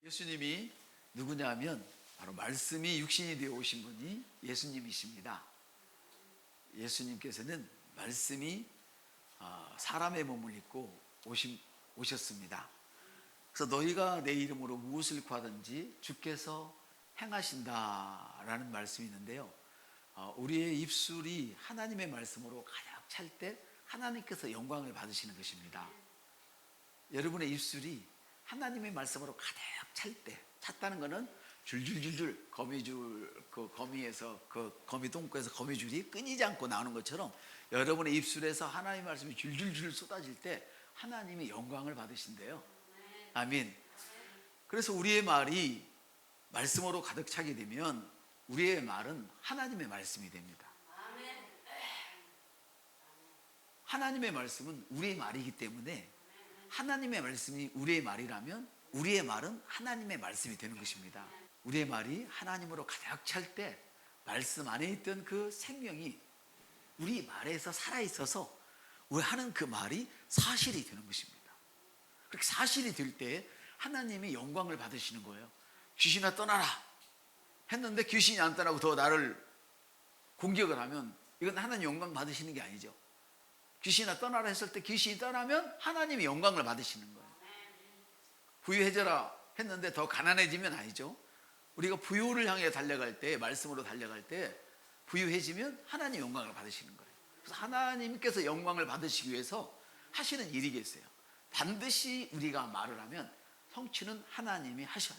예수님이 누구냐면 바로 말씀이 육신이 되어 오신 분이 예수님이십니다. 예수님께서는 말씀이 사람의 몸을 입고 오셨습니다. 그래서 너희가 내 이름으로 무엇을 구하든지 주께서 행하신다라는 말씀이 있는데요. 우리의 입술이 하나님의 말씀으로 가득 찰 때 하나님께서 영광을 받으시는 것입니다. 여러분의 입술이 하나님의 말씀으로 가득 찰 때, 찼다는 것은 줄줄줄줄 거미줄, 그 거미에서 그 거미 똥꼬에서 거미줄이 끊이지 않고 나오는 것처럼 여러분의 입술에서 하나님의 말씀이 줄줄줄 쏟아질 때 하나님이 영광을 받으신대요. 아멘. 그래서 우리의 말이 말씀으로 가득 차게 되면 우리의 말은 하나님의 말씀이 됩니다. 하나님의 말씀은 우리의 말이기 때문에 하나님의 말씀이 우리의 말이라면 우리의 말은 하나님의 말씀이 되는 것입니다. 우리의 말이 하나님으로 가득 찰 때 말씀 안에 있던 그 생명이 우리 말에서 살아있어서 우리 하는 그 말이 사실이 되는 것입니다. 그렇게 사실이 될 때 하나님이 영광을 받으시는 거예요. 귀신아 떠나라 했는데 귀신이 안 떠나고 더 나를 공격을 하면 이건 하나님 영광 받으시는 게 아니죠. 귀신아 떠나라 했을 때 귀신이 떠나면 하나님이 영광을 받으시는 거예요. 부유해져라 했는데 더 가난해지면 아니죠. 우리가 부유를 향해 달려갈 때, 말씀으로 달려갈 때 부유해지면 하나님 영광을 받으시는 거예요. 그래서 하나님께서 영광을 받으시기 위해서 하시는 일이 계세요. 반드시 우리가 말을 하면 성취는 하나님이 하셔요.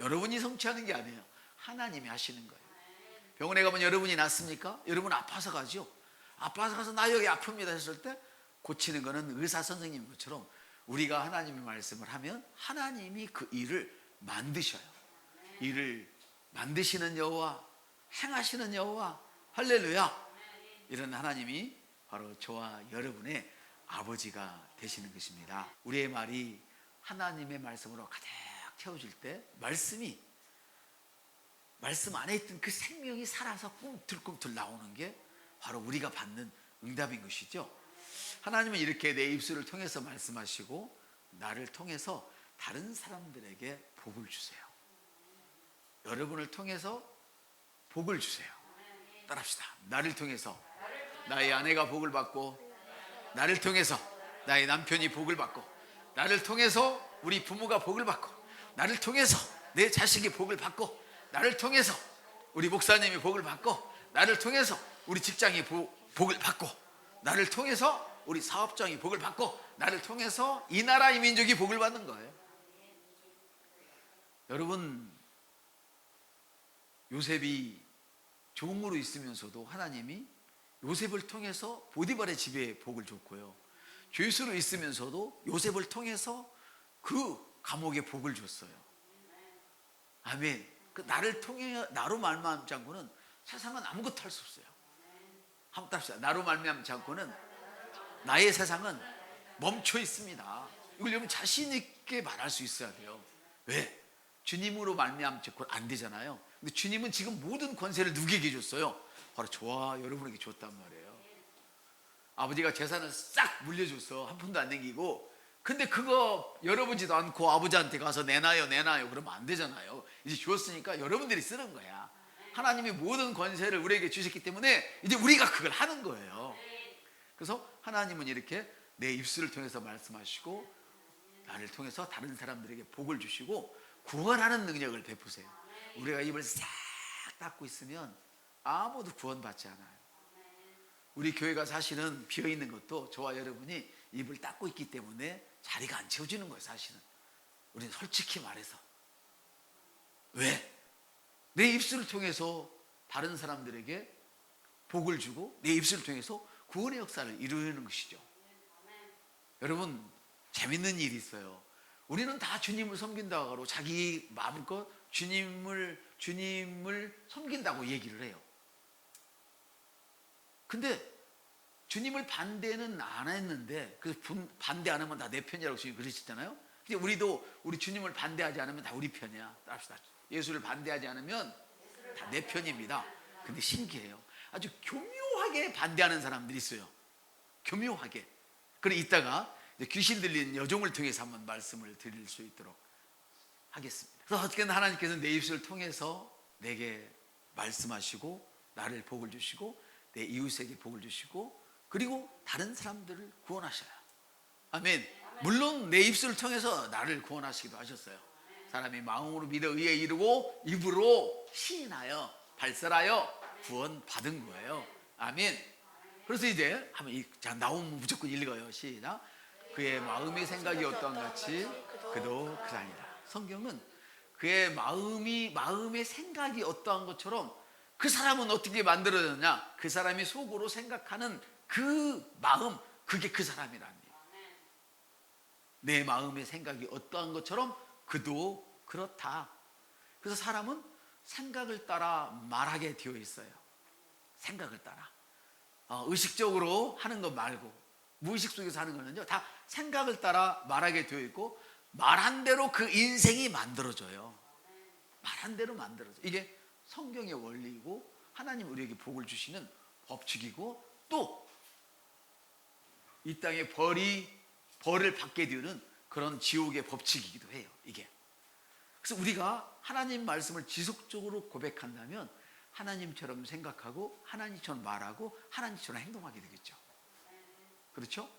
여러분이 성취하는 게 아니에요. 하나님이 하시는 거예요. 병원에 가면 여러분이 낫습니까? 여러분 아파서 가죠. 아파서 가서 나 여기 아픕니다 했을 때 고치는 거는 의사 선생님 것처럼 우리가 하나님의 말씀을 하면 하나님이 그 일을 만드셔요. 일을 만드시는 여호와, 행하시는 여호와, 할렐루야. 이런 하나님이 바로 저와 여러분의 아버지가 되시는 것입니다. 우리의 말이 하나님의 말씀으로 가득 채워질 때 말씀이 말씀 안에 있던 그 생명이 살아서 꿈틀꿈틀 나오는 게 바로 우리가 받는 응답인 것이죠. 하나님은 이렇게 내 입술을 통해서 말씀하시고 나를 통해서 다른 사람들에게 복을 주세요. 여러분을 통해서 복을 주세요. 따라합시다. 나를 통해서 나의 아내가 복을 받고, 나를 통해서 나의 남편이 복을 받고, 나를 통해서 우리 부모가 복을 받고, 나를 통해서 내 자식이 복을 받고, 나를 통해서 우리 목사님이 복을 받고, 나를 통해서 우리 직장이 복을 받고, 나를 통해서 우리 사업장이 복을 받고, 나를 통해서 이 나라 이 민족이 복을 받는 거예요. 여러분, 요셉이 종으로 있으면서도 하나님이 요셉을 통해서 보디발의 집에 복을 줬고요, 죄수로 있으면서도 요셉을 통해서 그 감옥에 복을 줬어요. 아멘. 그 나를 통해, 나로 말미암지 않고는 세상은 아무것도 할 수 없어요. 한번 답시다. 나로 말미암지 않고는 나의 세상은 멈춰 있습니다. 이걸 여러분 자신 있게 말할 수 있어야 돼요. 왜? 주님으로 말미암지 않고는 안 되잖아요. 근데 주님은 지금 모든 권세를 누구에게 줬어요? 바로 저와 여러분에게 줬단 말이에요. 아버지가 재산을 싹 물려줬어. 한 푼도 안 남기고. 근데 그거 열어보지도 않고 아버지한테 가서 내놔요 그러면 안 되잖아요. 이제 주었으니까 여러분들이 쓰는 거야. 하나님이 모든 권세를 우리에게 주셨기 때문에 이제 우리가 그걸 하는 거예요. 그래서 하나님은 이렇게 내 입술을 통해서 말씀하시고 나를 통해서 다른 사람들에게 복을 주시고 구원하는 능력을 베푸세요. 우리가 입을 싹 닫고 있으면 아무도 구원받지 않아요. 우리 교회가 사실은 비어있는 것도 저와 여러분이 입을 닫고 있기 때문에 자리가 안 채워지는 거예요. 사실은 우리는 솔직히 말해서. 왜? 내 입술을 통해서 다른 사람들에게 복을 주고 내 입술을 통해서 구원의 역사를 이루는 것이죠. 여러분, 재밌는 일이 있어요. 우리는 다 주님을 섬긴다고 하고 자기 마음껏 주님을 섬긴다고 얘기를 해요. 근데 주님을 반대는 안 했는데 그 반대 안 하면 다 내 편이라고 주님 그러셨잖아요. 근데 우리도 우리 주님을 반대하지 않으면 다 우리 편이야. 따라합시다. 예수를 반대하지 않으면 다 내 편입니다. 근데 신기해요. 아주 교묘하게 반대하는 사람들이 있어요. 교묘하게. 그래 이따가 귀신 들린 여종을 통해서 한번 말씀을 드릴 수 있도록 하겠습니다. 그래서 어떻게든 하나님께서 내 입술을 통해서 내게 말씀하시고 나를 복을 주시고 내 이웃에게 복을 주시고 그리고 다른 사람들을 구원하셔요. 아멘. 물론 내 입술을 통해서 나를 구원하시기도 하셨어요. 사람이 마음으로 믿어 의에 이르고 입으로 시인하여 발설하여 구원받은 거예요. 아멘. 그래서 이제 한번 자 나오면 무조건 읽어요. 시작. 그의 마음의 생각이 어떠한 같이 그도 그러하니라. 성경은 그의 마음의 생각이 어떠한 것처럼 그 사람은 어떻게 만들어졌냐? 그 사람이 속으로 생각하는 그 마음, 그게 그 사람이라니. 내 마음의 생각이 어떠한 것처럼 그도 그렇다. 그래서 사람은 생각을 따라 말하게 되어 있어요. 생각을 따라. 의식적으로 하는 것 말고 무의식 속에서 하는 거는요, 다 생각을 따라 말하게 되어 있고 말한 대로 그 인생이 만들어져요. 말한 대로 만들어져. 이게 성경의 원리이고 하나님 우리에게 복을 주시는 법칙이고 또 이 땅에 벌을 받게 되는 그런 지옥의 법칙이기도 해요. 이게. 그래서 우리가 하나님 말씀을 지속적으로 고백한다면 하나님처럼 생각하고 하나님처럼 말하고 하나님처럼 행동하게 되겠죠. 그렇죠?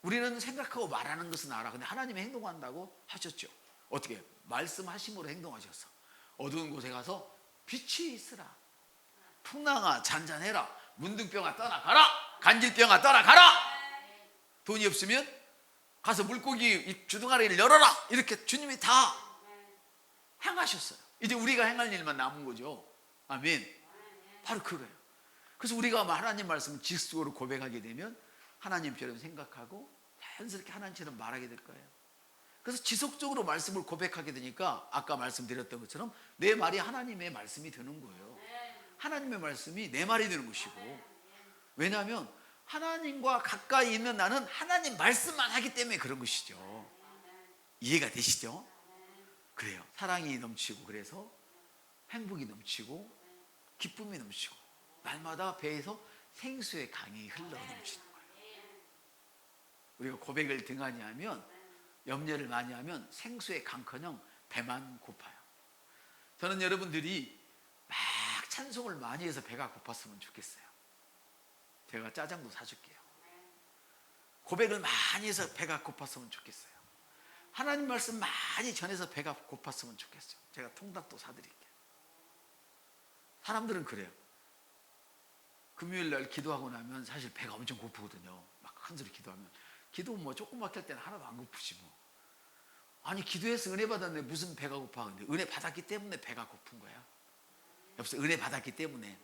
우리는 생각하고 말하는 것은 알아. 근데 하나님이 행동한다고 하셨죠. 어떻게? 말씀하심으로 행동하셨어. 어두운 곳에 가서 빛이 있으라. 풍랑아 잔잔해라. 문둥병아 떠나가라. 간질병아 떠나가라. 돈이 없으면 가서 물고기 주둥아리를 열어라. 이렇게 주님이 다 행하셨어요. 이제 우리가 행할 일만 남은 거죠. 아멘. 바로 그거예요. 그래서 우리가 하나님 말씀을 지속적으로 고백하게 되면 하나님처럼 생각하고 자연스럽게 하나님처럼 말하게 될 거예요. 그래서 지속적으로 말씀을 고백하게 되니까 아까 말씀드렸던 것처럼 내 말이 하나님의 말씀이 되는 거예요. 하나님의 말씀이 내 말이 되는 것이고, 왜냐하면 하나님과 가까이 있는 나는 하나님 말씀만 하기 때문에 그런 것이죠. 이해가 되시죠? 그래요. 사랑이 넘치고 그래서 행복이 넘치고 기쁨이 넘치고 날마다 배에서 생수의 강이 흘러 넘치는 거예요. 우리가 고백을 등한히 하면, 염려를 많이 하면 생수의 강커녕 배만 고파요. 저는 여러분들이 막 찬송을 많이 해서 배가 고팠으면 좋겠어요. 제가 짜장도 사줄게요. 고백을 많이 해서 배가 고팠으면 좋겠어요. 하나님 말씀 많이 전해서 배가 고팠으면 좋겠어요. 제가 통닭도 사드릴게요. 사람들은 그래요. 금요일 날 기도하고 나면 사실 배가 엄청 고프거든요. 막 한 소리 기도하면. 기도 뭐 조그맣게 할 때는 하나도 안 고프지 뭐. 아니 기도해서 은혜 받았는데 무슨 배가 고파. 근데 은혜 받았기 때문에 배가 고픈 거야. 여보세요. 은혜 받았기 때문에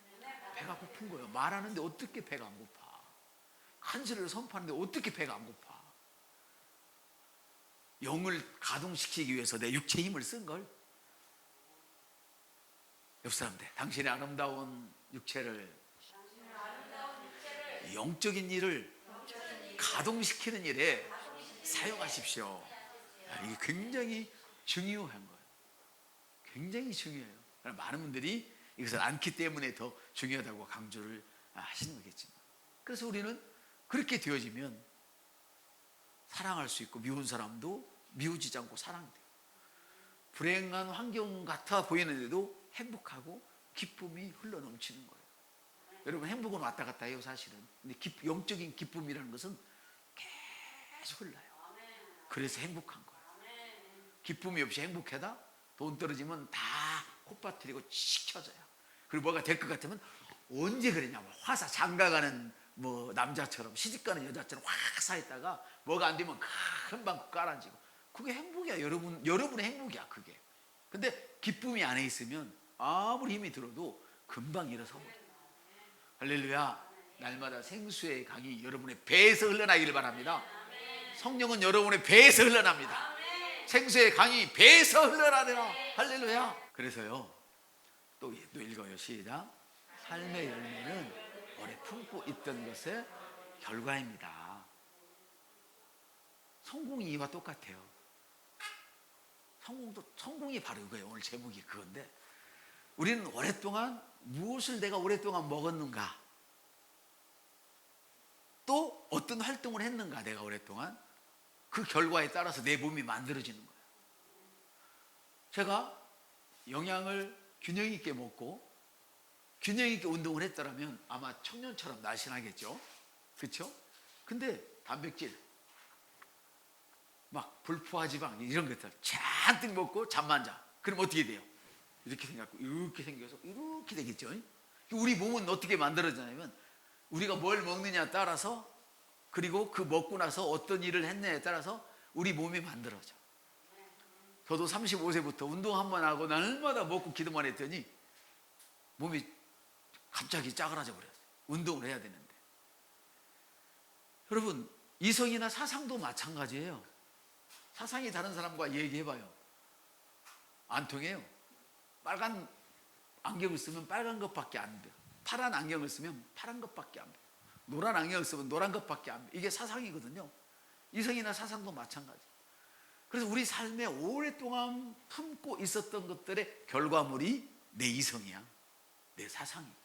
배가 고픈 거예요. 말하는데 어떻게 배가 안 고파. 한 소리를 선포하는데 어떻게 배가 안 고파. 영을 가동시키기 위해서 내 육체의 힘을 쓴걸. 옆 사람들, 당신의 아름다운 육체를 영적인 일을 가동시키는 일에 사용하십시오. 이게 굉장히 중요한 거예요. 굉장히 중요해요. 많은 분들이 이것을 않기 때문에 더 중요하다고 강조를 하시는 거겠지만, 그래서 우리는 그렇게 되어지면 사랑할 수 있고 미운 사람도 미워지지 않고 사랑돼요. 불행한 환경 같아 보이는데도 행복하고 기쁨이 흘러넘치는 거예요. 여러분 행복은 왔다 갔다 해요 사실은. 근데 영적인 기쁨이라는 것은 계속 흘러요. 그래서 행복한 거예요. 기쁨이 없이 행복하다? 돈 떨어지면 다 콧바트리고 식혀져요. 그리고 뭐가 될 것 같으면 언제 그러냐면 화사 장가가는 뭐 남자처럼 시집가는 여자처럼 확 사있다가 뭐가 안 되면 금방 깔아지고, 그게 행복이야. 여러분의 행복이야 그게. 근데 기쁨이 안에 있으면 아무리 힘이 들어도 금방 일어서 버려요. 할렐루야. 날마다 생수의 강이 여러분의 배에서 흘러나기를 바랍니다. 성령은 여러분의 배에서 흘러납니다. 생수의 강이 배에서 흘러나더라. 할렐루야. 그래서요 또 읽어요. 시작. 삶의 열매는 오래 품고 있던 것의 결과입니다. 성공이 이와 똑같아요. 성공이 바로 이거예요. 오늘 제목이 그건데, 우리는 오랫동안 무엇을 내가 오랫동안 먹었는가, 또 어떤 활동을 했는가, 내가 오랫동안 그 결과에 따라서 내 몸이 만들어지는 거예요. 제가 영양을 균형 있게 먹고 균형 있게 운동을 했더라면 아마 청년처럼 날씬하겠죠. 그렇죠? 근데 단백질, 막 불포화 지방 이런 것들 잔뜩 먹고 잠만 자. 그럼 어떻게 돼요? 이렇게 생겼고 이렇게 생겨서 이렇게 되겠죠. 우리 몸은 어떻게 만들어지냐면 우리가 뭘 먹느냐에 따라서, 그리고 그 먹고 나서 어떤 일을 했느냐에 따라서 우리 몸이 만들어져. 저도 35세부터 운동 한번 하고 날마다 먹고 기도만 했더니 몸이 갑자기 짜그라져 버렸어요. 운동을 해야 되는데. 여러분, 이성이나 사상도 마찬가지예요. 사상이 다른 사람과 얘기해봐요. 안 통해요. 빨간 안경을 쓰면 빨간 것밖에 안 돼요. 파란 안경을 쓰면 파란 것밖에 안 돼요. 노란 안경을 쓰면 노란 것밖에 안 돼요. 이게 사상이거든요. 이성이나 사상도 마찬가지. 그래서 우리 삶에 오랫동안 품고 있었던 것들의 결과물이 내 이성이야. 내 사상이야.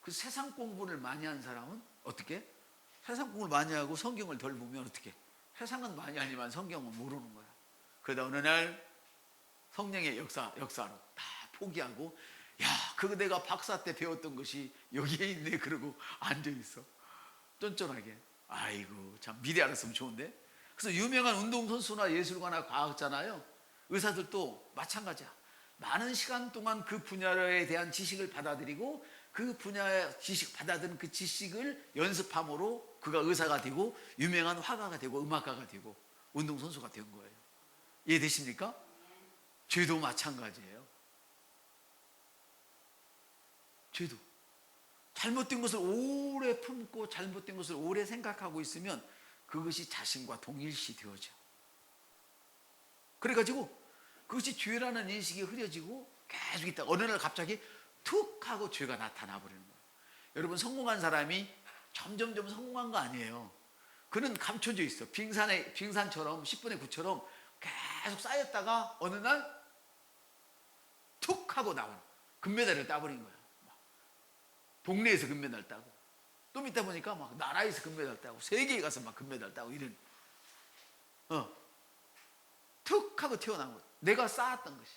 그 세상 공부를 많이 한 사람은 어떻게? 세상 공부를 많이 하고 성경을 덜 보면 어떻게? 세상은 많이 알지만 성경은 모르는 거야. 그러다 어느 날 성령의 역사로 다 포기하고, 야, 그거 내가 박사 때 배웠던 것이 여기에 있네. 그러고 앉아있어. 쫀쫀하게. 아이고, 참 미리 알았으면 좋은데. 그래서 유명한 운동선수나 예술가나 과학자나요, 의사들도 마찬가지야. 많은 시간 동안 그 분야에 대한 지식을 받아들이고 그 분야의 지식 받아들인 그 지식을 연습함으로 그가 의사가 되고 유명한 화가가 되고 음악가가 되고 운동선수가 된 거예요. 이해되십니까? 죄도 마찬가지예요. 죄도 잘못된 것을 오래 품고 잘못된 것을 오래 생각하고 있으면 그것이 자신과 동일시 되어져. 그래가지고 그것이 죄라는 인식이 흐려지고 계속 있다. 어느 날 갑자기 툭 하고 죄가 나타나 버리는 거예요. 여러분, 성공한 사람이 점점점 성공한 거 아니에요. 그는 감춰져 있어. 빙산처럼 10분의 9처럼 계속 쌓였다가 어느 날 툭 하고 나오는, 금메달을 따버린 거야. 동네에서 금메달 따고, 좀 있다 보니까 막 나라에서 금메달 따고, 세계에 가서 막 금메달 따고 이런. 툭 하고 튀어나온 거야. 내가 쌓았던 것이.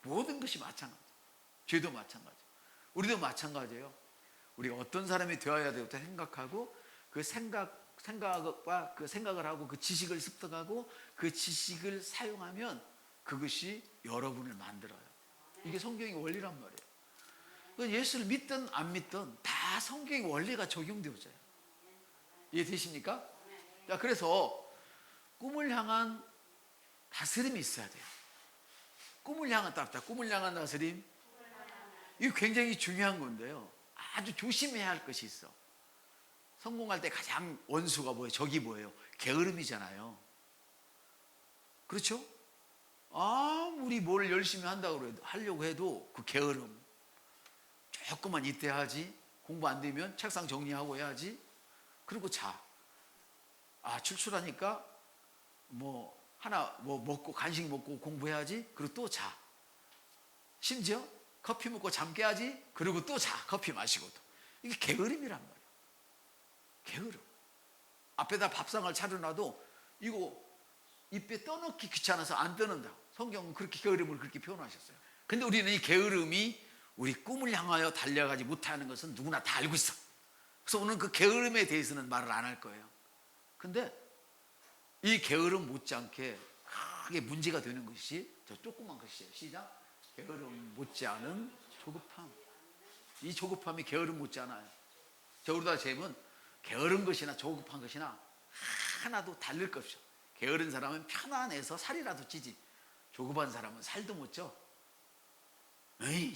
모든 것이 마찬가지. 죄도 마찬가지. 우리도 마찬가지예요. 우리가 어떤 사람이 되어야 되겠다 생각하고 그 생각과 그 생각을 하고 그 지식을 습득하고 그 지식을 사용하면 그것이 여러분을 만들어요. 이게 성경의 원리란 말이에요. 예수를 믿든 안 믿든 다 성경의 원리가 적용되어져요. 이해되십니까? 자, 그래서 꿈을 향한 다스림이 있어야 돼요. 꿈을 향한 꿈을 향한 다스림. 이게 굉장히 중요한 건데요. 아주 조심해야 할 것이 있어. 성공할 때 가장 원수가 뭐예요? 적이 뭐예요? 게으름이잖아요. 그렇죠? 아무리 뭘 열심히 하려고 해도 그 게으름. 조금만 이때 하지. 공부 안 되면 책상 정리하고 해야지. 그리고 자. 출출하니까 하나 먹고 간식 먹고 공부해야지. 그리고 또 자. 심지어 커피 먹고 잠 깨야지. 그리고 또 자. 커피 마시고 또. 이게 게으름이란 말이에요. 게으름. 앞에다 밥상을 차려놔도 이거 입에 떠넣기 귀찮아서 안 떠는다. 성경은 그렇게 게으름을 그렇게 표현하셨어요. 근데 우리는 이 게으름이 우리 꿈을 향하여 달려가지 못하는 것은 누구나 다 알고 있어. 그래서 오늘 그 게으름에 대해서는 말을 안 할 거예요. 근데 이 게으름 못지않게 크게 문제가 되는 것이 저 조그만 것이에요. 시작. 게으름 못지않은 조급함. 이 조급함이 게으름 못지않아요. 우리가 재면 게으른 것이나 조급한 것이나 하나도 다를 것 없죠. 게으른 사람은 편안해서 살이라도 찌지, 조급한 사람은 살도 못 쪄.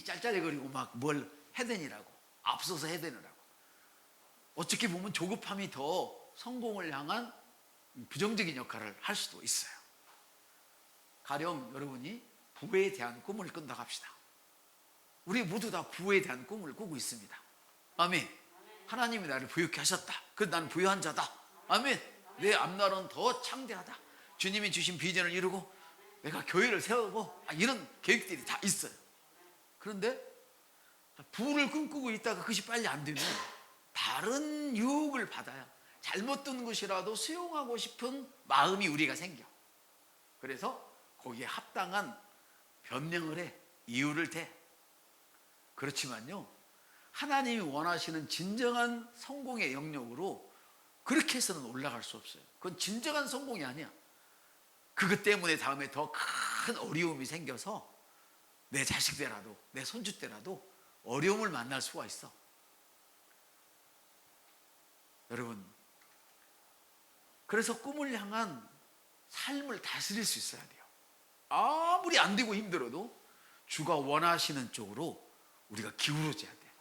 짤짤해거리고 막 뭘 해대니라고, 앞서서 해대느라고. 어떻게 보면 조급함이 더 성공을 향한 부정적인 역할을 할 수도 있어요. 가령 여러분이 부에 대한 꿈을 꾼다고 합시다. 우리 모두 다 부에 대한 꿈을 꾸고 있습니다. 아멘. 하나님이 나를 부유케 하셨다. 그래서 나는 부유한 자다. 아멘. 내 앞날은 더 창대하다. 주님이 주신 비전을 이루고 내가 교회를 세우고 이런 계획들이 다 있어요. 그런데 부를 꿈꾸고 있다가 그것이 빨리 안 되면 다른 유혹을 받아야 잘못된 것이라도 수용하고 싶은 마음이 우리가 생겨. 그래서 거기에 합당한 변명을 해. 이유를 대. 그렇지만요, 하나님이 원하시는 진정한 성공의 영역으로 그렇게 해서는 올라갈 수 없어요. 그건 진정한 성공이 아니야. 그것 때문에 다음에 더 큰 어려움이 생겨서 내 자식 때라도 내 손주 때라도 어려움을 만날 수가 있어. 여러분, 그래서 꿈을 향한 삶을 다스릴 수 있어야 돼요. 아무리 안 되고 힘들어도 주가 원하시는 쪽으로 우리가 기울어져야 돼요.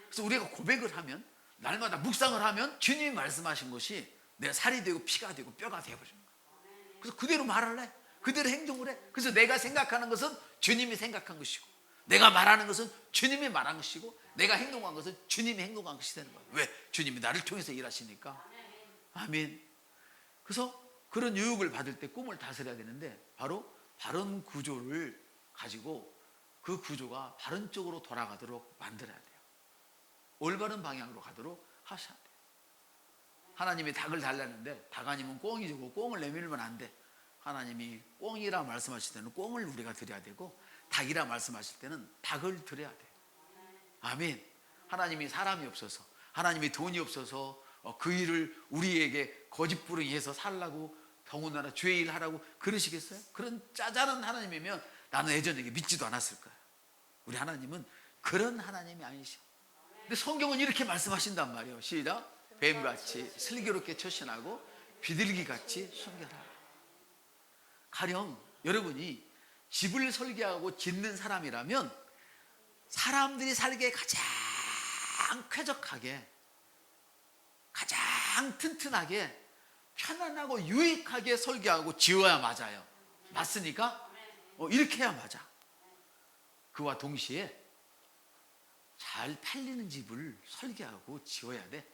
그래서 우리가 고백을 하면, 날마다 묵상을 하면 주님이 말씀하신 것이 내 살이 되고 피가 되고 뼈가 되어버리는 거예요. 그래서 그대로 말을 해. 그대로 행동을 해. 그래서 내가 생각하는 것은 주님이 생각한 것이고, 내가 말하는 것은 주님이 말한 것이고, 내가 행동한 것은 주님이 행동한 것이 되는 거예요. 왜? 주님이 나를 통해서 일하시니까. 아멘. 그래서 그런 유혹을 받을 때 꿈을 다스려야 되는데, 바로 바른 구조를 가지고 그 구조가 바른 쪽으로 돌아가도록 만들어야 돼요. 올바른 방향으로 가도록 하셔야 돼요. 하나님이 닭을 달라는데 닭 아니면 꿩이 주고 꿩을 내밀면 안 돼. 하나님이 꿩이라 말씀하실 때는 꿩을 우리가 드려야 되고, 닭이라 말씀하실 때는 닭을 드려야 돼요. 아멘. 하나님이 사람이 없어서, 하나님이 돈이 없어서 그 일을 우리에게 거짓부렁이해서 살라고, 더군다나 죄의 일 하라고 그러시겠어요? 그런 짜잘한 하나님이면 나는 예전에 믿지도 않았을 거야. 우리 하나님은 그런 하나님이 아니셔. 근데 성경은 이렇게 말씀하신단 말이에요. 시작. 뱀같이 슬기롭게 처신하고 비둘기같이 순결하라. 가령 여러분이 집을 설계하고 짓는 사람이라면 사람들이 살기에 가장 쾌적하게, 가장 튼튼하게, 편안하고 유익하게 설계하고 지어야 맞아요. 맞습니까? 이렇게 해야 맞아. 그와 동시에 잘 팔리는 집을 설계하고 지어야 돼.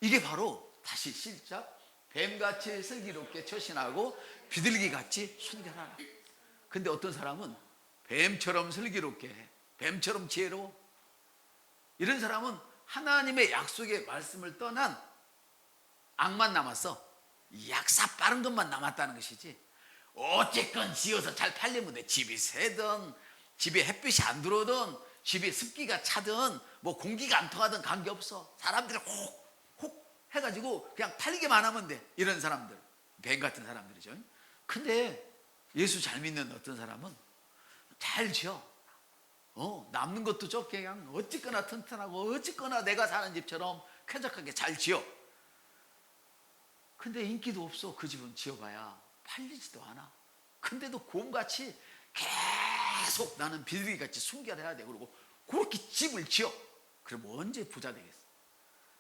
이게 바로, 다시 시작. 뱀같이 슬기롭게 처신하고 비둘기같이 순결하라. 근데 어떤 사람은 뱀처럼 슬기롭게, 뱀처럼 지혜로워. 이런 사람은 하나님의 약속의 말씀을 떠난 악만 남았어. 약사 빠른 것만 남았다는 것이지, 어쨌건 지어서 잘 팔리면 돼. 집이 새든, 집에 햇빛이 안 들어오든, 집에 습기가 차든, 뭐 공기가 안 통하든 관계없어. 사람들이 혹 해가지고 그냥 팔리기만 하면 돼. 이런 사람들, 뱀 같은 사람들이죠. 근데 예수 잘 믿는 어떤 사람은 잘 지어. 남는 것도 적게 그냥 어쨌거나 튼튼하고 어쨌거나 내가 사는 집처럼 쾌적하게 잘 지어. 근데 인기도 없어. 그 집은 지어봐야 팔리지도 않아. 근데도 곰같이 계속 나는 비둘기같이 순결해야 돼. 그리고 그렇게 집을 지어. 그럼 언제 부자 되겠어?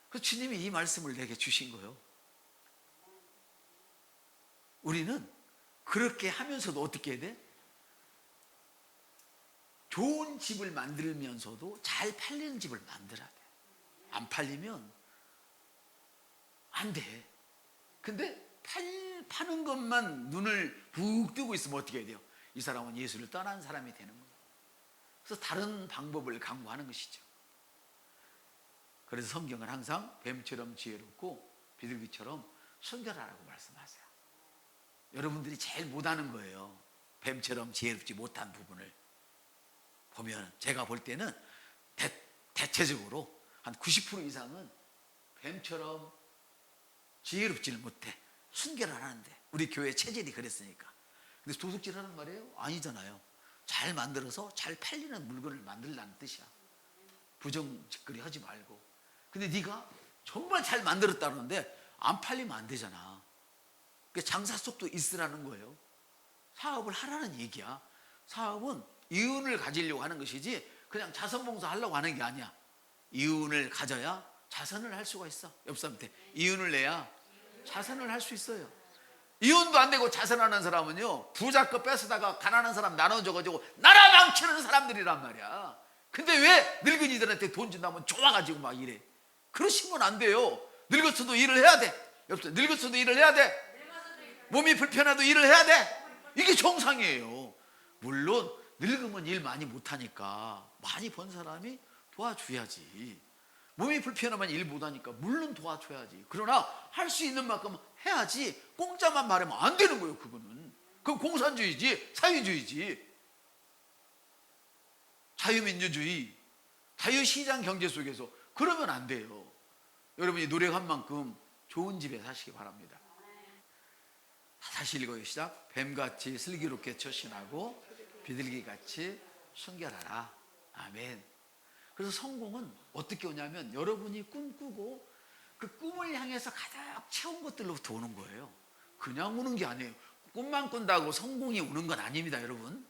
그래서 주님이 이 말씀을 내게 주신 거예요. 우리는 그렇게 하면서도 어떻게 해야 돼? 좋은 집을 만들면서도 잘 팔리는 집을 만들어야 돼. 안 팔리면 안 돼. 근데 파는 것만 눈을 푹 뜨고 있으면 어떻게 해야 돼요? 이 사람은 예수를 떠난 사람이 되는 거예요. 그래서 다른 방법을 강구하는 것이죠. 그래서 성경은 항상 뱀처럼 지혜롭고 비둘기처럼 순결하라고 말씀하세요. 여러분들이 제일 못하는 거예요. 뱀처럼 지혜롭지 못한 부분을 보면, 제가 볼 때는 대체적으로 한 90% 이상은 뱀처럼 지혜롭지를 못해. 순결을 하는데 우리 교회 체질이 그랬으니까. 근데 도둑질 하는 말이에요? 아니잖아요. 잘 만들어서 잘 팔리는 물건을 만들라는 뜻이야. 부정짓거리 하지 말고. 근데 네가 정말 잘 만들었다는데 안 팔리면 안 되잖아. 그러니까 장사 속도 있으라는 거예요. 사업을 하라는 얘기야. 사업은 이윤을 가지려고 하는 것이지 그냥 자선봉사 하려고 하는 게 아니야. 이윤을 가져야 자선을 할 수가 있어. 옆 사람한테 이윤을 내야 자선을 할 수 있어요. 이윤도 안 되고 자선하는 사람은요, 부자 거 뺏어다가 가난한 사람 나눠줘가지고 나라 망치는 사람들이란 말이야. 근데 왜 늙은이들한테 돈 준다면 좋아가지고 막 이래? 그러시면 안 돼요. 늙었어도 일을 해야 돼. 옆에 늙었어도 일을 해야 돼. 몸이 불편해도 일을 해야 돼. 이게 정상이에요. 물론 늙으면 일 많이 못하니까 많이 번 사람이 도와줘야지. 몸이 불편하면 일 못하니까 물론 도와줘야지. 그러나 할 수 있는 만큼 해야지 공짜만 말하면 안 되는 거예요. 그거는 그건 공산주의지, 사회주의지, 자유민주주의, 자유시장 경제 속에서 그러면 안 돼요. 여러분이 노력한 만큼 좋은 집에 사시기 바랍니다. 다시 읽어요. 시작. 뱀같이 슬기롭게 처신하고 비둘기같이 순결하라. 아멘. 그래서 성공은 어떻게 오냐면 여러분이 꿈꾸고 그 꿈을 향해서 가득 채운 것들로부터 오는 거예요. 그냥 오는 게 아니에요. 꿈만 꾼다고 성공이 오는 건 아닙니다, 여러분.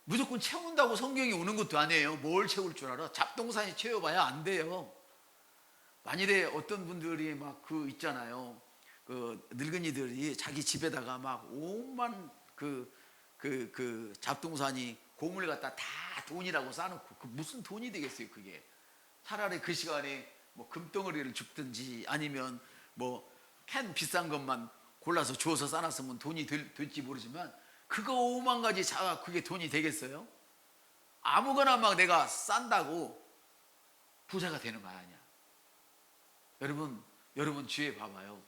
무조건 채운다고 성경이 오는 것도 아니에요. 뭘 채울 줄 알아? 잡동사니 채워봐야 안 돼요. 만일에 어떤 분들이 막 그 있잖아요. 그 늙은이들이 자기 집에다가 막 오만 그 잡동사니 고물 갖다 다 돈이라고 쌓아놓고 그 무슨 돈이 되겠어요, 그게. 차라리 그 시간에 뭐 금덩어리를 줍든지 아니면 뭐 캔 비싼 것만 골라서 주워서 쌓아놨으면 돈이 될지 모르지만 그거 5만 가지 자가 그게 돈이 되겠어요? 아무거나 막 내가 싼다고 부자가 되는 거 아니야. 여러분 주위에 봐봐요.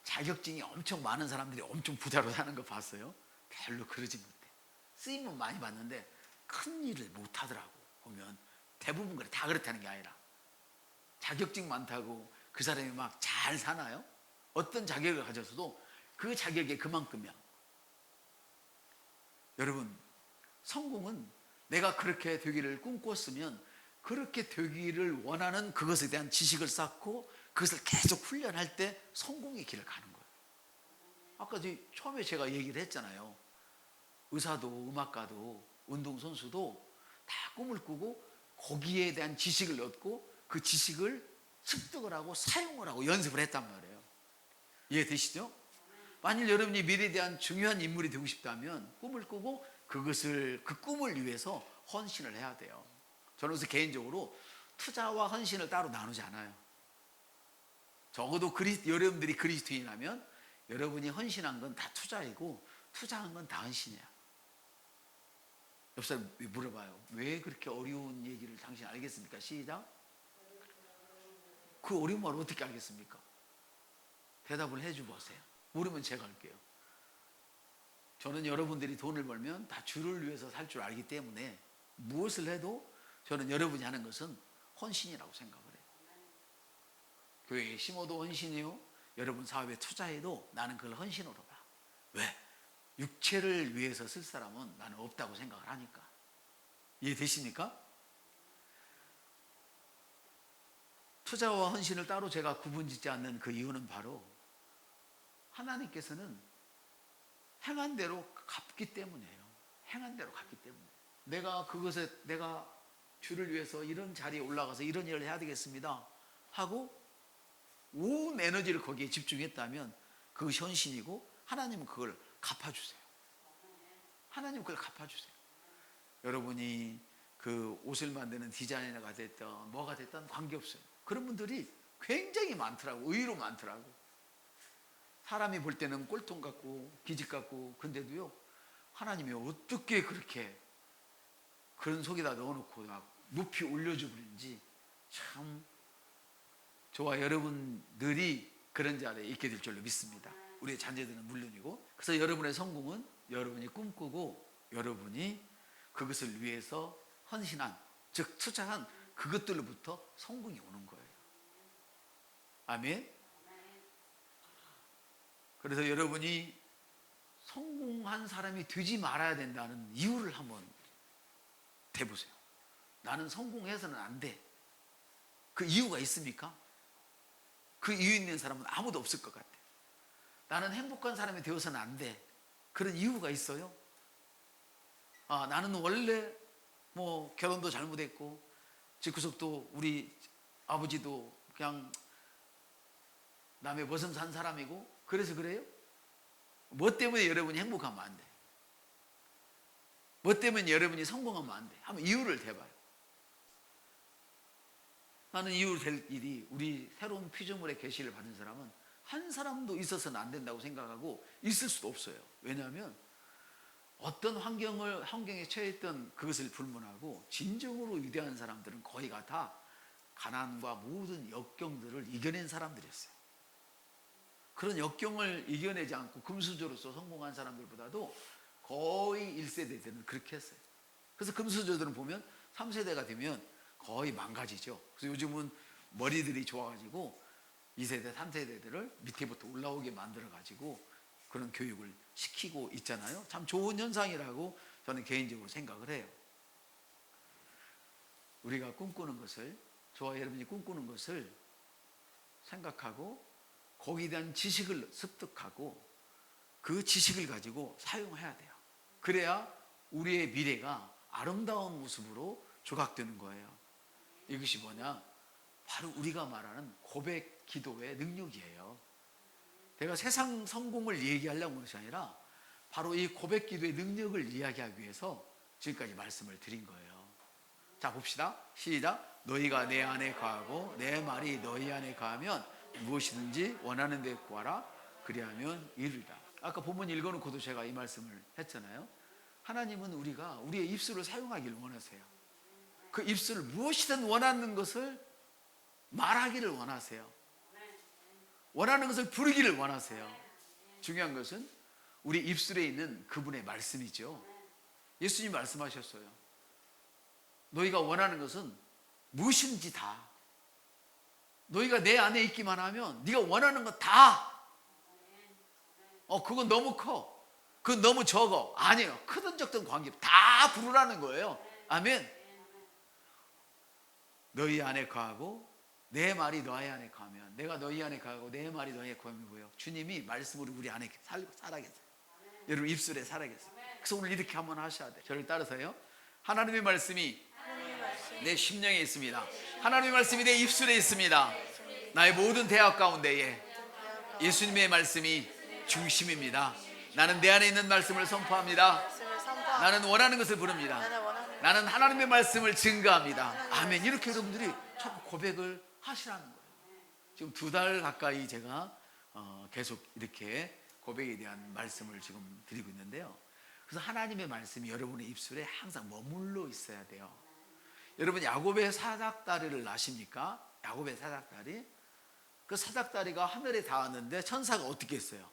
자격증이 엄청 많은 사람들이 엄청 부자로 사는 거 봤어요? 별로 그러지 못해. 쓰임은 많이 받는데 큰 일을 못 하더라고. 보면 대부분 그래. 다 그렇다는 게 아니라 자격증 많다고 그 사람이 막 잘 사나요? 어떤 자격을 가졌어도 그 자격에 그만큼이야. 여러분, 성공은 내가 그렇게 되기를 꿈꿨으면 그렇게 되기를 원하는 그것에 대한 지식을 쌓고 그것을 계속 훈련할 때 성공의 길을 가는 거예요. 아까 처음에 제가 얘기를 했잖아요. 의사도 음악가도 운동선수도 다 꿈을 꾸고 거기에 대한 지식을 얻고 그 지식을 습득을 하고 사용을 하고 연습을 했단 말이에요. 이해되시죠? 만일 여러분이 미래에 대한 중요한 인물이 되고 싶다면 꿈을 꾸고 그 꿈을 위해서 헌신을 해야 돼요. 저는 그래서 개인적으로 투자와 헌신을 따로 나누지 않아요. 적어도 여러분들이 그리스도인이라면 여러분이 헌신한 건 다 투자이고 투자한 건 다 헌신이야. 옆 사람 물어봐요. 왜 그렇게 어려운 얘기를 당신 알겠습니까? 시작. 그 어려운 말을 어떻게 알겠습니까? 대답을 해줘 보세요. 모르면 제가 할게요. 저는 여러분들이 돈을 벌면 다 주를 위해서 살 줄 알기 때문에 무엇을 해도 저는 여러분이 하는 것은 헌신이라고 생각을 해요. 교회에 심어도 헌신이요. 여러분 사업에 투자해도 나는 그걸 헌신으로 봐. 왜? 육체를 위해서 쓸 사람은 나는 없다고 생각을 하니까. 이해되십니까? 투자와 헌신을 따로 제가 구분짓지 않는 그 이유는 바로 하나님께서는 행한 대로 갚기 때문이에요. 행한 대로 갚기 때문에. 내가 주를 위해서 이런 자리에 올라가서 이런 일을 해야 되겠습니다 하고 온 에너지를 거기에 집중했다면 그것이 헌신이고 하나님은 그걸 갚아주세요. 하나님은 그걸 갚아주세요. 여러분이 그 옷을 만드는 디자이너가 됐던 뭐가 됐던 관계없어요. 그런 분들이 굉장히 많더라고. 의외로 많더라고. 사람이 볼 때는 꼴통 같고 기집 같고 근데도요 하나님이 어떻게 그렇게 그런 속에다 넣어놓고 막 높이 올려줘 버린지 참 저와 여러분들이 그런 자리에 있게 될 줄로 믿습니다. 우리의 자녀들은 물론이고. 그래서 여러분의 성공은 여러분이 꿈꾸고 여러분이 그것을 위해서 헌신한 즉 투자한 그것들로부터 성공이 오는 거예요. 아멘. 그래서 여러분이 성공한 사람이 되지 말아야 된다는 이유를 한번 대보세요. 나는 성공해서는 안 돼. 그 이유가 있습니까? 그 이유 있는 사람은 아무도 없을 것 같아. 나는 행복한 사람이 되어서는 안 돼. 그런 이유가 있어요? 나는 원래 뭐 결혼도 잘못했고 집구석도 우리 아버지도 그냥 남의 버슴 산 사람이고 그래서 그래요? 뭐 때문에 여러분이 행복하면 안 돼? 뭐 때문에 여러분이 성공하면 안 돼? 한번 이유를 대봐요. 나는 이유를 댈 일이 우리 새로운 피조물의 계시를 받은 사람은 한 사람도 있어서는 안 된다고 생각하고 있을 수도 없어요. 왜냐하면 어떤 환경에 처해있던 그것을 불문하고 진정으로 위대한 사람들은 거의가 다 가난과 모든 역경들을 이겨낸 사람들이었어요. 그런 역경을 이겨내지 않고 금수저로서 성공한 사람들보다도 거의 1세대들은 그렇게 했어요. 그래서 금수저들은 보면 3세대가 되면 거의 망가지죠. 그래서 요즘은 머리들이 좋아가지고 2세대, 3세대들을 밑에부터 올라오게 만들어가지고 그런 교육을 시키고 있잖아요. 참 좋은 현상이라고 저는 개인적으로 생각을 해요. 우리가 꿈꾸는 것을, 저와 여러분이 꿈꾸는 것을 생각하고 거기에 대한 지식을 습득하고 그 지식을 가지고 사용해야 돼요. 그래야 우리의 미래가 아름다운 모습으로 조각되는 거예요. 이것이 뭐냐? 바로 우리가 말하는 고백 기도의 능력이에요. 제가 세상 성공을 얘기하려고 하는 것이 아니라 바로 이 고백 기도의 능력을 이야기하기 위해서 지금까지 말씀을 드린 거예요. 자, 봅시다. 시작. 너희가 내 안에 거하고 내 말이 너희 안에 거하면 무엇이든지 원하는 데 구하라. 그리하면 이루리라. 아까 본문 읽어놓고도 제가 이 말씀을 했잖아요. 하나님은 우리가 우리의 입술을 사용하기를 원하세요. 그 입술을 무엇이든 원하는 것을 말하기를 원하세요. 원하는 것을 부르기를 원하세요. 중요한 것은 우리 입술에 있는 그분의 말씀이죠. 예수님 말씀하셨어요. 너희가 원하는 것은 무엇인지 다, 너희가 내 안에 있기만 하면 네가 원하는 거 다. 그건 너무 커, 그건 너무 적어. 아니에요. 크든 적든 관계 다 부르라는 거예요. 아멘. 너희 안에 거하고 내 말이 너희 안에 거하면, 내가 너희 안에 거하고 내 말이 너희 안에 거하면 뭐예요? 주님이 말씀으로 우리 안에 살아계세요. 여러분 입술에 살아계세요. 그래서 오늘 이렇게 한번 하셔야 돼요. 저를 따라서요. 하나님의 말씀이 내 심령에 있습니다. 하나님의 말씀이 내 입술에 있습니다. 나의 모든 대학 가운데에 예수님의 말씀이 중심입니다. 나는 내 안에 있는 말씀을 선포합니다. 나는 원하는 것을 부릅니다. 나는 하나님의 말씀을 증거합니다. 아멘. 이렇게 여러분들이 자꾸 고백을 하시라는 거예요. 지금 2달 가까이 제가 계속 이렇게 고백에 대한 말씀을 지금 드리고 있는데요. 그래서 하나님의 말씀이 여러분의 입술에 항상 머물러 있어야 돼요. 여러분 야곱의 사닥다리를 아십니까? 야곱의 사닥다리. 그 사닥다리가 하늘에 닿았는데 천사가 어떻게 했어요?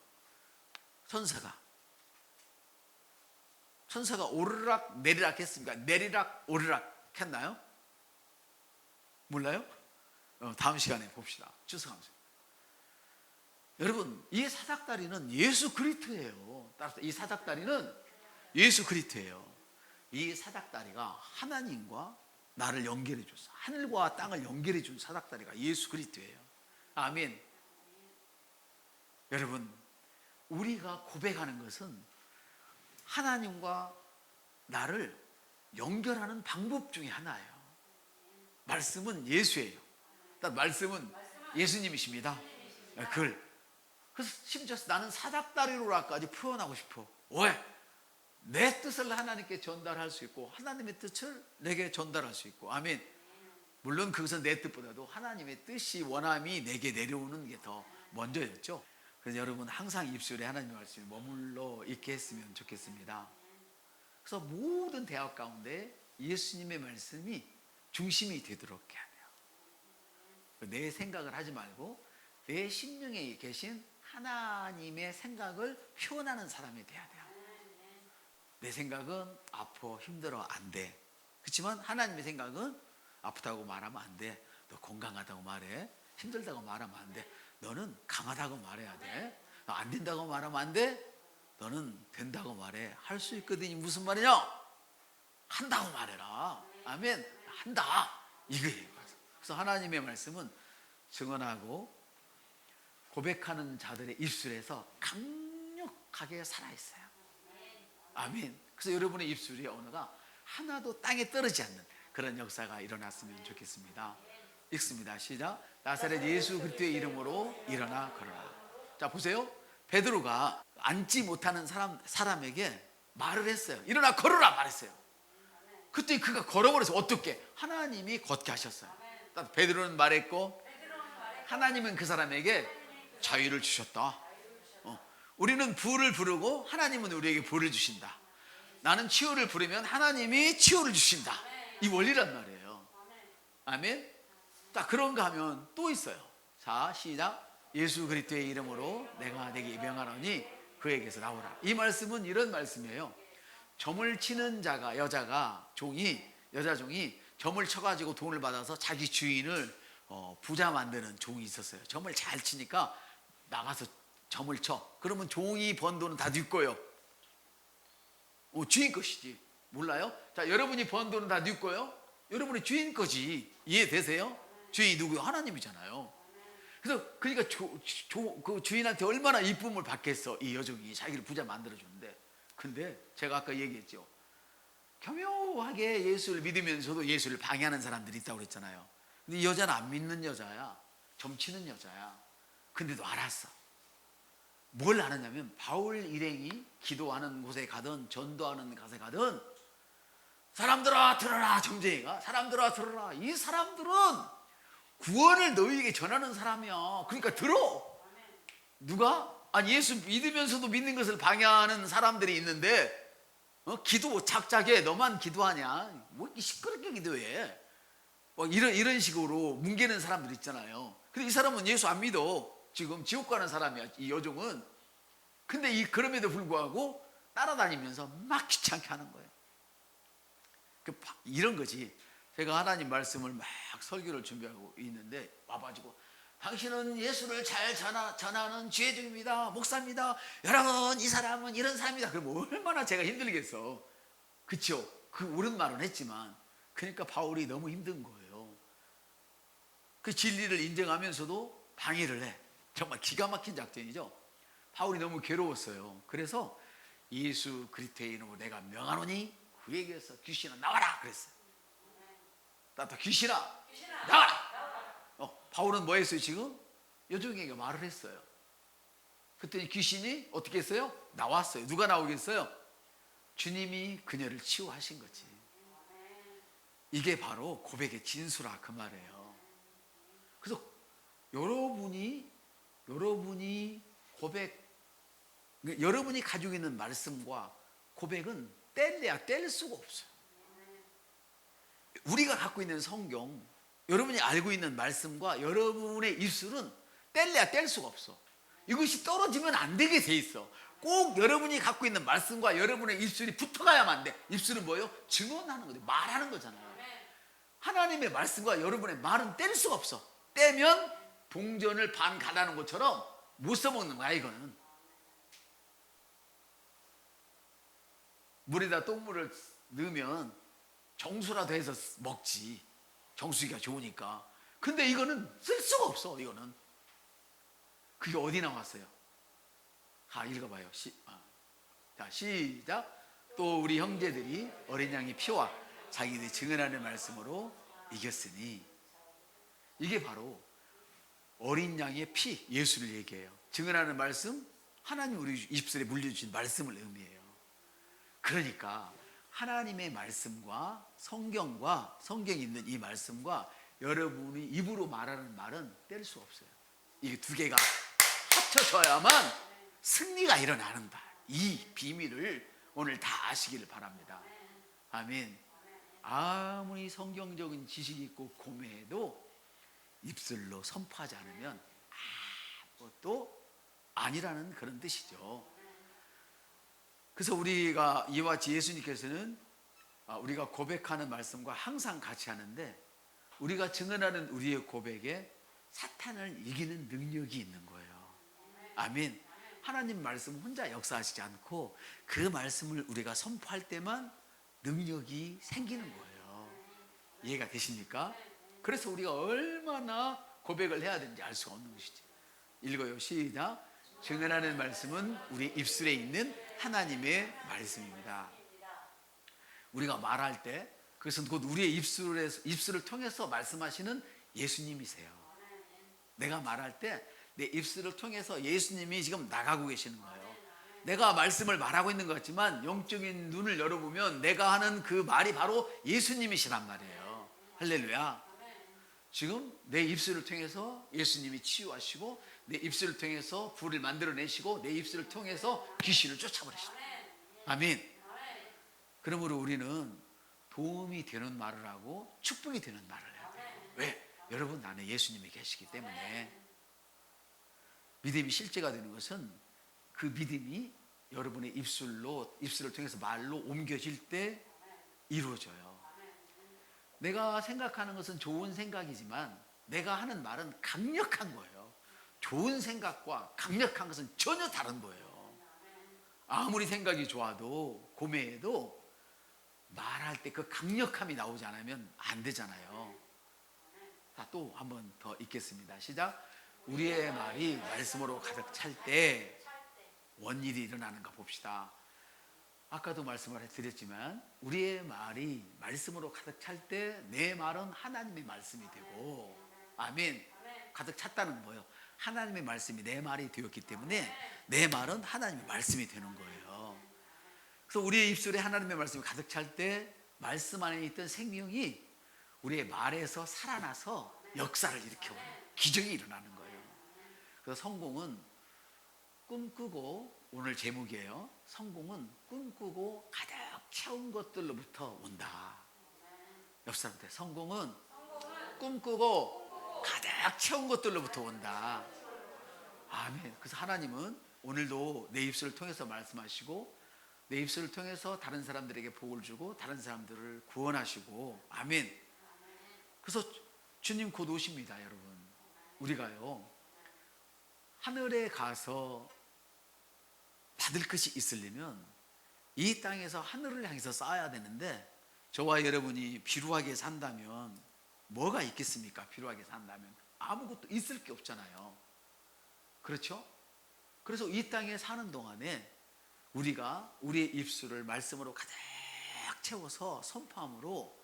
천사가 오르락 내리락 했습니까? 내리락 오르락 했나요? 몰라요? 다음 시간에 봅시다. 추석하면서. 여러분 이 사닥다리는 예수 그리스도예요. 따라서 이 사닥다리는 예수 그리스도예요. 이 사닥다리가 하나님과 나를 연결해 줬어. 하늘과 땅을 연결해 준 사닥다리가 예수 그리스도예요. 아멘. 여러분 우리가 고백하는 것은 하나님과 나를 연결하는 방법 중에 하나예요. 말씀은 예수예요. 말씀은 예수님이십니다. 그래서 심지어 나는 사닥다리로라까지 표현하고 싶어. 왜? 내 뜻을 하나님께 전달할 수 있고 하나님의 뜻을 내게 전달할 수 있고. 아멘. 물론 그것은 내 뜻보다도 하나님의 뜻이 원함이 내게 내려오는 게 더 먼저였죠. 그래서 여러분 항상 입술에 하나님의 말씀이 머물러 있게 했으면 좋겠습니다. 그래서 모든 대화 가운데 예수님의 말씀이 중심이 되도록 해야 돼요. 내 생각을 하지 말고 내 심령에 계신 하나님의 생각을 표현하는 사람이 돼야 돼요. 내 생각은 아파 힘들어 안 돼. 그렇지만 하나님의 생각은 아프다고 말하면 안 돼. 너 건강하다고 말해. 힘들다고 말하면 안 돼. 너는 강하다고 말해야 돼. 너 안 된다고 말하면 안 돼. 너는 된다고 말해. 할 수 있거든요. 무슨 말이냐? 한다고 말해라. 아멘. 한다. 이거예요. 그래서 하나님의 말씀은 증언하고 고백하는 자들의 입술에서 강력하게 살아있어요. 아멘. 그래서 여러분의 입술의 언어가 하나도 땅에 떨어지지 않는 그런 역사가 일어났으면 좋겠습니다. 읽습니다. 시작. 나사렛 예수 그리스도의 이름으로 일어나 걸어라. 자 보세요. 베드로가 앉지 못하는 사람에게 말을 했어요. 일어나 걸어라 말했어요. 그때 그가 걸어버려서 어떻게? 하나님이 걷게 하셨어요. 베드로는 말했고 하나님은 그 사람에게 자유를 주셨다. 우리는 부를 부르고 하나님은 우리에게 부를 주신다. 나는 치유를 부르면 하나님이 치유를 주신다. 이 원리란 말이에요. 아멘. 자, 그런가 하면 또 있어요. 자, 시작. 예수 그리스도의 이름으로 내가 내게 명하노니 그에게서 나오라. 이 말씀은 이런 말씀이에요. 점을 치는 자가, 여자 종이 점을 쳐가지고 돈을 받아서 자기 주인을 부자 만드는 종이 있었어요. 점을 잘 치니까 나가서 점을 쳐. 그러면 종이 번 돈은 다 네 거예요. 주인 것이지. 몰라요? 자, 여러분이 번 돈은 다 네 거예요? 여러분이 주인 거지. 이해되세요? 주인이 누구요? 하나님이잖아요. 그래서 그러니까 그 주인한테 얼마나 이쁨을 받겠어. 이 여종이 자기를 부자 만들어주는데. 근데 제가 아까 얘기했죠. 교묘하게 예수를 믿으면서도 예수를 방해하는 사람들이 있다고 그랬잖아요. 근데 이 여자는 안 믿는 여자야. 점치는 여자야. 근데도 알았어. 뭘 알았냐면 바울 일행이 기도하는 곳에 가든 전도하는 곳에 가든 사람들아 들어라. 점쟁이가 사람들아 들어라. 이 사람들은 구원을 너희에게 전하는 사람이야. 그러니까 들어. 누가? 아니, 예수 믿으면서도 믿는 것을 방해하는 사람들이 있는데 기도 작작해. 너만 기도하냐? 뭐 시끄럽게 기도해. 뭐 이런 식으로 뭉개는 사람들 있잖아요. 근데 이 사람은 예수 안 믿어. 지금 지옥 가는 사람이야, 이 여종은. 근데 그럼에도 불구하고 따라다니면서 막 귀찮게 하는 거예요. 이런 거지. 제가 하나님 말씀을 막 설교를 준비하고 있는데 와가지고 당신은 예수를 잘 전하는 지혜중입니다. 목사입니다. 여러분, 이 사람은 이런 사람이다. 그럼 얼마나 제가 힘들겠어. 그쵸? 그 옳은 말은 했지만, 그러니까 바울이 너무 힘든 거예요. 그 진리를 인정하면서도 방해를 해. 정말 기가 막힌 작전이죠. 바울이 너무 괴로웠어요. 그래서 예수 그리스도의 이름으로 내가 명하노니 그에게서 귀신아 나와라 그랬어요. 나도 귀신아 나와라. 바울은 뭐 했어요 지금? 여종에게 말을 했어요. 그랬더니 귀신이 어떻게 했어요? 나왔어요. 누가 나오겠어요? 주님이 그녀를 치유하신 거지. 이게 바로 고백의 진수라 그 말이에요. 그래서 여러분이 가지고 있는 말씀과 고백은 뗄래야 뗄 수가 없어요. 우리가 갖고 있는 성경, 여러분이 알고 있는 말씀과 여러분의 입술은 뗄래야 뗄 수가 없어. 이것이 떨어지면 안 되게 돼 있어. 꼭 여러분이 갖고 있는 말씀과 여러분의 입술이 붙어가야만 돼. 입술은 뭐예요? 증언하는 거죠. 말하는 거잖아요. 하나님의 말씀과 여러분의 말은 뗄 수가 없어. 떼면 동전을 반 가다는 것처럼 못 써먹는 거야. 이거는 물에다 똥물을 넣으면 정수라도 해서 먹지. 정수기가 좋으니까. 근데 이거는 쓸 수가 없어. 이거는 그게 어디 나왔어요? 읽어봐요. 자, 시작. 또 우리 형제들이 어린 양의 피와 자기들이 증언하는 말씀으로 이겼으니. 이게 바로 어린 양의 피, 예수를 얘기해요. 증언하는 말씀, 하나님 우리 입술에 물려주신 말씀을 의미해요. 그러니까 하나님의 말씀과 성경에 있는 이 말씀과 여러분이 입으로 말하는 말은 뗄 수 없어요. 이 두 개가 합쳐져야만 승리가 일어나는다. 이 비밀을 오늘 다 아시기를 바랍니다. 아멘. 아무리 성경적인 지식이 있고 고매해도 입술로 선포하지 않으면 아무것도 아니라는 그런 뜻이죠. 그래서 우리가 이와 같이 예수님께서는 우리가 고백하는 말씀과 항상 같이 하는데, 우리가 증언하는 우리의 고백에 사탄을 이기는 능력이 있는 거예요. 아멘. 하나님 말씀 혼자 역사하시지 않고 그 말씀을 우리가 선포할 때만 능력이 생기는 거예요. 이해가 되십니까? 그래서 우리가 얼마나 고백을 해야 되는지 알 수가 없는 것이지. 읽어요. 시작. 증언하는 말씀은 우리 입술에 있는 하나님의 말씀입니다. 우리가 말할 때 그것은 곧 우리의 입술을 통해서 말씀하시는 예수님이세요. 내가 말할 때 내 입술을 통해서 예수님이 지금 나가고 계시는 거예요. 내가 말씀을 말하고 있는 것 같지만 영적인 눈을 열어보면 내가 하는 그 말이 바로 예수님이시란 말이에요. 할렐루야. 지금 내 입술을 통해서 예수님이 치유하시고, 내 입술을 통해서 불을 만들어내시고, 내 입술을 통해서 귀신을 쫓아버리시다. 아멘. 그러므로 우리는 도움이 되는 말을 하고 축복이 되는 말을 해야 돼요. 왜? 여러분 안에 예수님이 계시기 때문에 믿음이 실제가 되는 것은 그 믿음이 여러분의 입술을 통해서 말로 옮겨질 때 이루어져요. 내가 생각하는 것은 좋은 생각이지만 내가 하는 말은 강력한 거예요. 좋은 생각과 강력한 것은 전혀 다른 거예요. 아무리 생각이 좋아도 고매해도 말할 때 그 강력함이 나오지 않으면 안 되잖아요. 자, 또 한 번 더 읽겠습니다. 시작. 우리의 말이 말씀으로 가득 찰 때 원일이 일어나는가 봅시다. 아까도 말씀을 드렸지만 우리의 말이 말씀으로 가득 찰 때 내 말은 하나님의 말씀이 되고, 아멘. 가득 찼다는 거예요. 하나님의 말씀이 내 말이 되었기 때문에 내 말은 하나님의 말씀이 되는 거예요. 그래서 우리의 입술에 하나님의 말씀이 가득 찰 때 말씀 안에 있던 생명이 우리의 말에서 살아나서 역사를 일으켜 기적이 일어나는 거예요. 그래서 성공은 꿈꾸고, 오늘 제목이에요. 성공은 꿈꾸고 가득 채운 것들로부터 온다. 옆 사람한테 성공은 꿈꾸고 가득 채운 것들로부터 온다. 아멘. 그래서 하나님은 오늘도 내 입술을 통해서 말씀하시고 내 입술을 통해서 다른 사람들에게 복을 주고 다른 사람들을 구원하시고, 아멘. 그래서 주님 곧 오십니다, 여러분. 우리가요 하늘에 가서 받을 것이 있으려면 이 땅에서 하늘을 향해서 쌓아야 되는데, 저와 여러분이 비루하게 산다면 뭐가 있겠습니까? 비루하게 산다면 아무것도 있을 게 없잖아요. 그렇죠? 그래서 이 땅에 사는 동안에 우리가 우리의 입술을 말씀으로 가득 채워서 선포함으로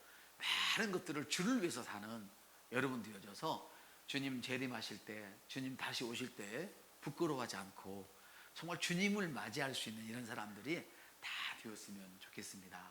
많은 것들을 주를 위해서 사는 여러분 되어져서 주님 재림하실 때, 주님 다시 오실 때 부끄러워하지 않고 정말 주님을 맞이할 수 있는 이런 사람들이 다 되었으면 좋겠습니다.